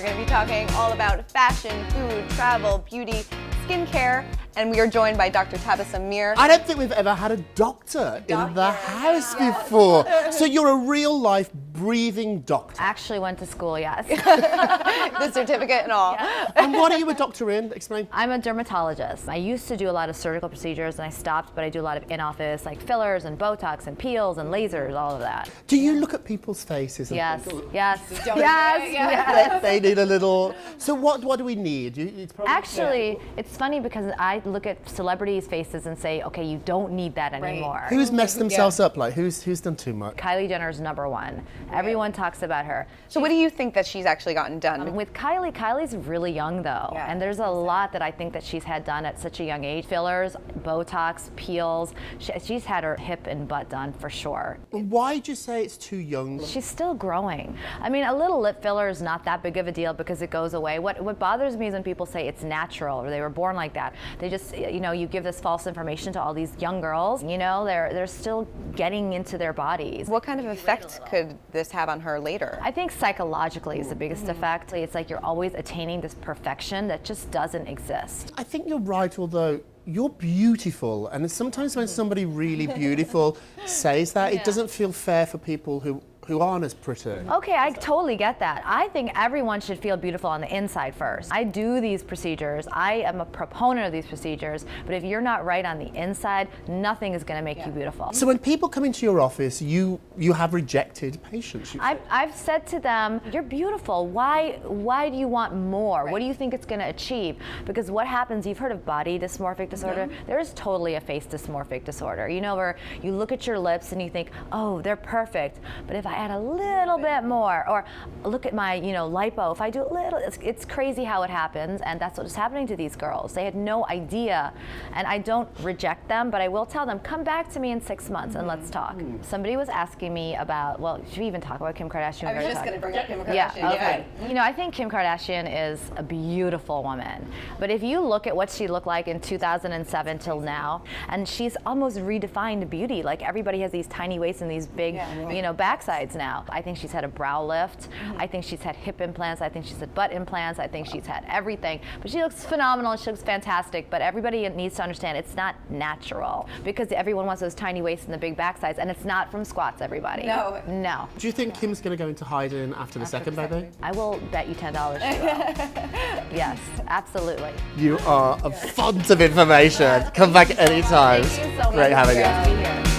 going to be talking all about fashion, food, travel, beauty, skincare, and we are joined by Dr. Tabasum Mir. I don't think we've ever had a doctor in the house before. So you're a real life breathing doctor. Actually went to school, yes. The certificate and all. Yeah. And what are you a doctor in? Explain. I'm a dermatologist. I used to do a lot of surgical procedures and I stopped, but I do a lot of in-office, like fillers and Botox and peels and lasers, all of that. Do you look at people's faces and Yes, think, yes, yes. they need a little... So what do we need? It's probably, Actually, it's funny because I look at celebrities' faces and say, okay, you don't need that anymore. Who's messed themselves up? Like, who's done too much? Kylie Jenner's #1. Everyone talks about her. So what do you think that she's actually gotten done? With Kylie's really young though, and there's a lot that I think that she's had done at such a young age. Fillers, Botox, peels. She's had her hip and butt done for sure. Why do you say it's too young? She's still growing. I mean, a little lip filler is not that big of a deal because it goes away. What bothers me is when people say it's natural or they were born like that. They just, you give this false information to all these young girls. They're still getting into their bodies. What kind of effect could this have on her later? I think psychologically is the biggest effect. It's like you're always attaining this perfection that just doesn't exist. I think you're right, although you're beautiful, and sometimes when somebody really beautiful says that, it doesn't feel fair for people who aren't as pretty. Okay, I totally get that. I think everyone should feel beautiful on the inside first. I do these procedures. I am a proponent of these procedures, but if you're not right on the inside, nothing is going to make you beautiful. So when people come into your office, you have rejected patients. I've said to them, you're beautiful. Why do you want more? What do you think it's going to achieve? Because what happens, you've heard of body dysmorphic disorder? There is totally a face dysmorphic disorder. Where you look at your lips and you think, oh, they're perfect. But if I add a little bit more, or look at my, lipo, if I do a little, it's crazy how it happens, and that's what is happening to these girls. They had no idea, and I don't reject them, but I will tell them, come back to me in 6 months and let's talk. Somebody was asking me about, should we even talk about Kim Kardashian? I was just going to bring up Kim Kardashian. Yeah, okay. I think Kim Kardashian is a beautiful woman, but if you look at what she looked like in 2007 till now, and she's almost redefined beauty. Like everybody has these tiny waists and these big, backsides now. I think she's had a brow lift. I think she's had hip implants. I think she's had butt implants. I think she's had everything. But she looks phenomenal. She looks fantastic. But everybody needs to understand it's not natural because everyone wants those tiny waists and the big backsides, and it's not from squats, everybody. No. Do you think Kim's going to go into hiding after the second baby? I will bet you $10 she will. Yes, absolutely. You are a font of information. Come back anytime. Thank you so much. Great having you. Great to be here.